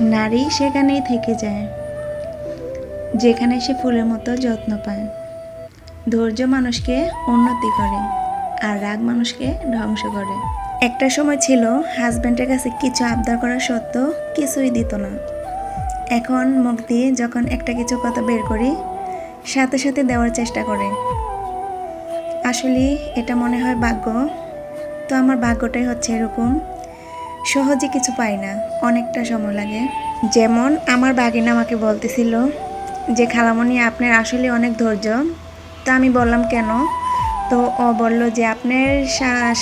নারী সেখানেই থেকে যায়, যেখানে সে ফুলের মতো যত্ন পায়। ধৈর্য মানুষকে উন্নতি করে, আর রাগ মানুষকে ধ্বংস করে। একটা সময় ছিল হাজব্যান্ডের কাছে কিছু আবদার করা সত্ত্বেও কিছুই দিত না। এখন মুখ দিয়ে যখন একটা কিছু কথা বের করি, সাথে সাথে দেওয়ার চেষ্টা করে। আসলে এটা মনে হয় ভাগ্য। তো আমার ভাগ্যটাই হচ্ছে এরকম, সহজে কিছু পাই না, অনেকটা সময় লাগে। যেমন আমার বাগিনা আমাকে বলতেছিল যে খালামণি আপনার আসলে অনেক ধৈর্য। তো আমি বললাম কেন? তো ও বলল যে আপনার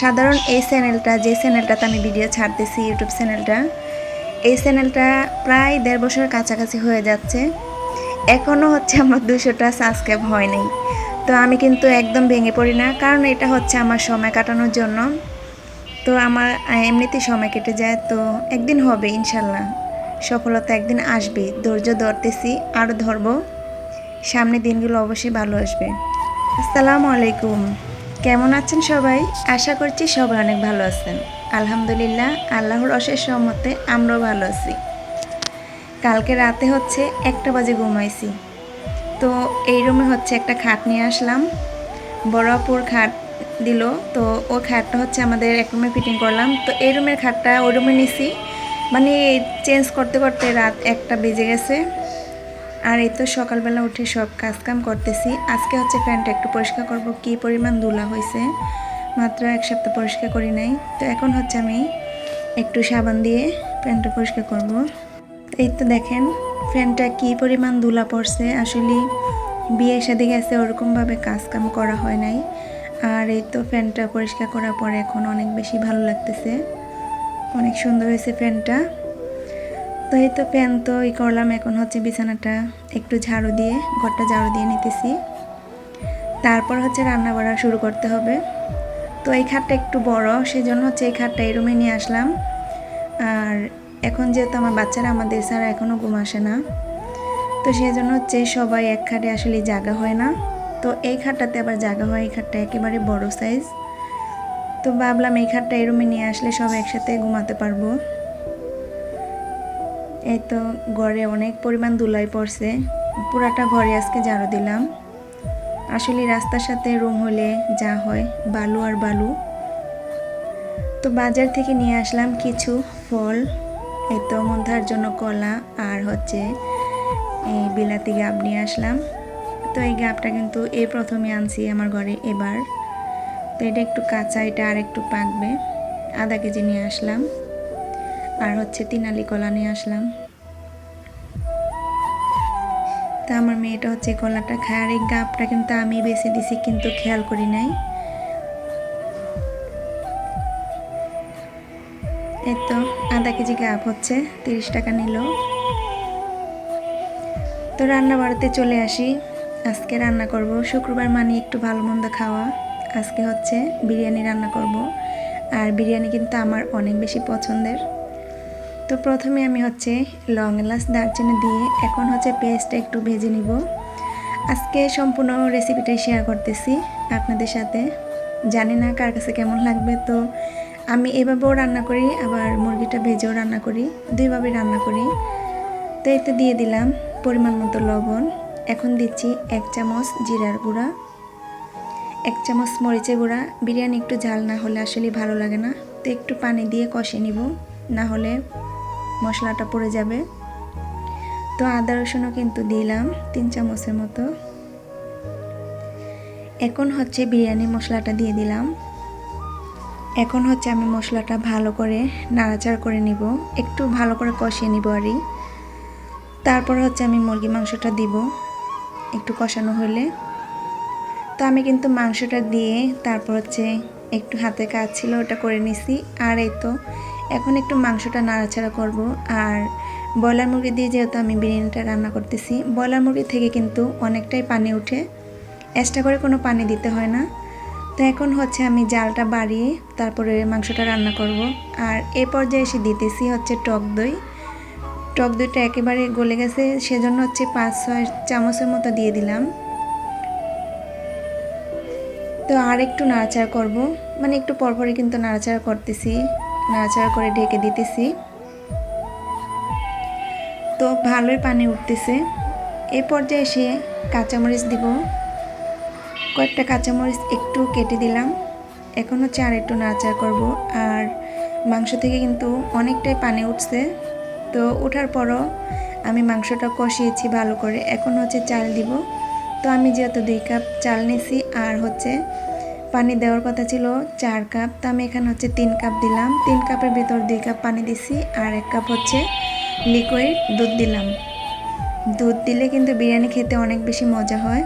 সাধারণ এই চ্যানেলটা, যে চ্যানেলটাতে আমি ভিডিও ছাড়তেছি, ইউটিউব চ্যানেলটা, এই চ্যানেলটা প্রায় 1.5 বছরের কাছাকাছি হয়ে যাচ্ছে, এখনও হচ্ছে আমার 200টা সাবস্ক্রাইব হয় নাই। তো আমি কিন্তু একদম ভেঙে পড়ি না, কারণ এটা হচ্ছে আমার সময় কাটানোর জন্য। তো আমার এমনিতেই সময় কেটে যায়, তো একদিন হবে ইনশাল্লাহ, সফলতা একদিন আসবে। ধৈর্য ধরতেছি, আরও ধরবো, সামনের দিনগুলো অবশ্যই ভালো আসবে। আসসালামু আলাইকুম, কেমন আছেন সবাই? আশা করছি সবাই অনেক ভালো আছেন। আলহামদুলিল্লাহ, আল্লাহর অশেষ রহমতে আমরাও ভালো আছি। কালকে রাতে হচ্ছে 1টা বাজে ঘুমাইছি। তো এই রুমে হচ্ছে একটা খাট নিয়ে আসলাম, বড় আপুর খাট দিল। তো ওই খাটটা হচ্ছে আমাদের এক রুমে ফিটিং করলাম। তো এই রুমের খাটটা ওই রুমে নিছি, মানে চেঞ্জ করতে করতে রাত 1টা বেজে গেছে। আর এই তো সকালবেলা উঠে সব কাজকাম করতেছি। আজকে হচ্ছে ফ্যানটা একটু পরিষ্কার করব, কি পরিমাণ ধুলা হয়েছে, মাত্র 1 সপ্তাহ পরিষ্কার করি নাই। তো এখন হচ্ছে আমি একটু সাবান দিয়ে ফ্যানটা পরিষ্কার করব। এই তো দেখেন ফ্যানটা কি পরিমাণ ধুলা পড়ছে। আসলে বিয়ে শাদী গেছে, ওরকমভাবে কাজকাম করা হয় নাই। আর এই তো ফ্যানটা পরিষ্কার করার পরে এখন অনেক বেশি ভালো লাগতেছে, অনেক সুন্দর হয়েছে ফ্যানটা। তো এই তো ফ্যান তো করলাম, এখন হচ্ছে বিছানাটা একটু ঝাড়ু দিয়ে, ঘরটা ঝাড়ু দিয়ে নিতেছি। তারপর হচ্ছে রান্না বাড়া শুরু করতে হবে। তো এই খাটটা একটু বড়, সেজন্য হচ্ছে এই খাটটা এই রুমে নিয়ে আসলাম। আর এখন যেহেতু আমার বাচ্চারা আমাদের ছাড়া এখনও ঘুম আসে না, তো সেই জন্য হচ্ছে সবাই এক খাটে আসলে জায়গা হয় না। তো এই খাটটাতে আবার জায়গা হয়, এই খাটটা একেবারে বড় সাইজ। তো ভাবলাম এই খাটটা এই রুমে নিয়ে আসলে সবাই একসাথে ঘুমাতে পারবো। এই তো ঘরে অনেক পরিমাণ ধুলাই পড়ছে, পুরাটা ঘরে আজকে ঝাড়ু দিলাম। আসলে রাস্তার সাথে রুম হলে যা হয়, বালু আর বালু। তো বাজার থেকে নিয়ে আসলাম কিছু ফল। এই তো মন্ধার জন্য কলা আর হচ্ছে এই বিলাতি গাব নিয়ে আসলাম। তো এই গাবটা কিন্তু এই প্রথমে আনছি আমার ঘরে এবার। তো এটা একটু কাঁচা, এটা আর একটু পাকবে। আধা কেজি নিয়ে আসলাম। আর হচ্ছে 3 আলি কলা নিয়ে আসলাম। তা আমার মেয়েটা হচ্ছে কলাটা খায়, আর এই গাবটা কিন্তু আমি বেছে দিছি, কিন্তু খেয়াল করি নাই। এই তো আধা কেজি গাব হচ্ছে 30 টাকা নিল। তো রান্না বাড়াতে চলে আসি। আজকে রান্না করব, শুক্রবার মানে একটু ভালো মন্দ খাওয়া। আজকে হচ্ছে বিরিয়ানি রান্না করব, আর বিরিয়ানি কিন্তু আমার অনেক বেশি পছন্দের। তো প্রথমে আমি হচ্ছে লং এলাচ দারচিনি দিয়ে এখন হচ্ছে পেঁয়াজটা একটু ভেজে নিব। আজকে সম্পূর্ণ রেসিপিটাই শেয়ার করতেছি আপনাদের সাথে, জানি না কার কাছে কেমন লাগবে। তো আমি এভাবেও রান্না করি, আবার মুরগিটা ভেজেও রান্না করি, দুইভাবে রান্না করি। তো এতে দিয়ে দিলাম পরিমাণ মতো লবণ। এখন দিচ্ছি 1 চামচ জিরার গুঁড়া, 1 চামচ মরিচের গুঁড়া। বিরিয়ানি একটু ঝাল না হলে আসলে ভালো লাগে না। তো একটু পানি দিয়ে কষে নিব, না হলে মশলাটা পড়ে যাবে। তো আদা রসুনও কিন্তু দিলাম 3 চামচের মতো। এখন হচ্ছে বিরিয়ানি মশলাটা দিয়ে দিলাম। এখন হচ্ছে আমি মশলাটা ভালো করে নাড়াচাড়া করে নিব, একটু ভালো করে কষিয়ে নিব আরই। তারপর হচ্ছে আমি মুরগি মাংসটা দিব একটু কষানো হলে। তো আমি কিন্তু মাংসটা দিয়ে তারপর হচ্ছে একটু হাতে কাজ ছিল, ওটা করে নিছি। আর এই তো এখন একটু মাংসটা নাড়াচাড়া করব। আর ব্রয়লার মুরগি দিয়ে যেহেতু আমি বিরিয়ানিটা রান্না করতেছি, ব্রয়লার মুরগি থেকে কিন্তু অনেকটাই পানি ওঠে, এক্সট্রা করে কোনো পানি দিতে হয় না। তো এখন হচ্ছে আমি জালটা বাড়িয়ে তারপরে মাংসটা রান্না করব। আর এই পর্যায়ে এসে দিতেছি হচ্ছে টক দই। টক দইটা একেবারে গলে গেছে, সেজন্য হচ্ছে 5-6 চামচের মতো দিয়ে দিলাম। তো আর একটু নাড়াচাড়া করব, মানে একটু পরপরই কিন্তু নাড়াচাড়া করতেছি, নাড়াচাড়া করে ঢেকে দিতেছি। তো ভালোই পানি উঠতেছে। এই পর্যায়ে এসে কাঁচামরিচ দিব, কয়েকটা কাঁচামরিচ একটু কেটে দিলাম। এখন হচ্ছে আর একটু নাড়াচাড়া করব। আর মাংস থেকে কিন্তু অনেকটাই পানি উঠছে, তো ওঠার পরও আমি মাংসটা কষিয়েছি ভালো করে। এখন হচ্ছে চাল দিব। তো আমি যেহেতু 2 কাপ চাল নিয়েছি আর হচ্ছে পানি দেওয়ার কথা ছিল 4 কাপ, তো আমি এখানে হচ্ছে 3 কাপ দিলাম। 3 কাপের ভিতর 2 কাপ পানি দিছি আর 1 কাপ হচ্ছে লিকুইড দুধ দিলাম। দুধ দিলে কিন্তু বিরিয়ানি খেতে অনেক বেশি মজা হয়।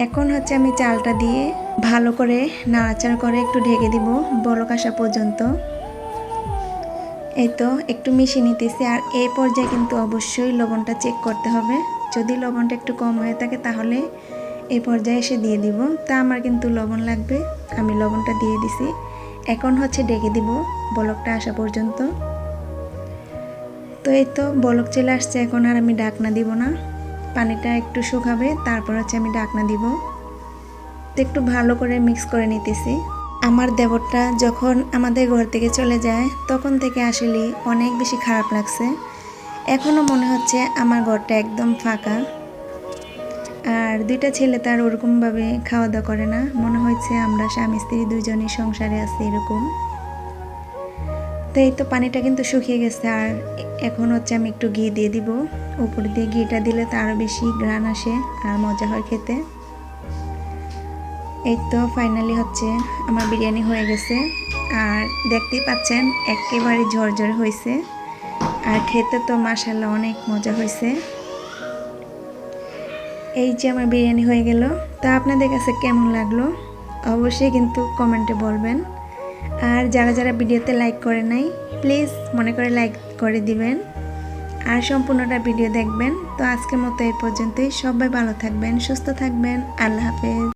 এখন হচ্ছে আমি চালটা দিয়ে ভালো করে নাড়াচাড়া করে একটু ঢেকে দিব বলক আসা পর্যন্ত। এই তো একটু মিশিয়ে নিতেছি। আর এই পর্যায়ে কিন্তু অবশ্যই লবণটা চেক করতে হবে। যদি লবণটা একটু কম হয়ে থাকে তাহলে এই পর্যায়ে এসে দিয়ে দিব। তা আমার কিন্তু লবণ লাগবে, আমি লবণটা দিয়ে দিছি। এখন হচ্ছে ঢেকে দিব বলকটা আসা পর্যন্ত। তো এই তো বলক চলে আসছে, এখন আর আমি ঢাকনা দিব না, পানিটা একটু শুকাবে তারপর হচ্ছে আমি ঢাকনা দিব। তো একটু ভালো করে মিক্স করে নিতেছি। আমার দেবরটা যখন আমাদের ঘর থেকে চলে যায় তখন থেকে আসলে অনেক বেশি খারাপ লাগছে। এখনও মনে হচ্ছে আমার ঘরটা একদম ফাঁকা। আর 2টা ছেলে তার ওরকমভাবে খাওয়া দাওয়া করে না, মনে হচ্ছে আমরা স্বামী স্ত্রী 2জনই সংসারে আছি এরকম। তো এই তো পানিটা কিন্তু শুকিয়ে গেছে। আর এখন হচ্ছে আমি একটু ঘি দিয়ে দিব উপর দিয়ে। ঘিটা দিলে তো আরও বেশি ঘ্রাণ আসে আর মজা হয় খেতে। এই তো ফাইনালি হচ্ছে আমার বিরিয়ানি হয়ে গেছে। আর দেখতেই পাচ্ছেন একেবারে ঝরঝরে হয়েছে। আর খেতে তো মাশাআল্লাহ অনেক মজা হয়েছে। এই যে আমার বিরিয়ানি হয়ে গেল। তা আপনাদের কাছে কেমন লাগলো অবশ্যই কিন্তু কমেন্টে বলবেন। আর যারা যারা ভিডিওতে লাইক করে নাই প্লিজ মনে করে লাইক করে দিবেন আর সম্পূর্ণটা ভিডিও দেখবেন। তো আজকের মতো এই পর্যন্তই। সবাই ভালো থাকবেন, সুস্থ থাকবেন। আল্লাহ হাফেজ।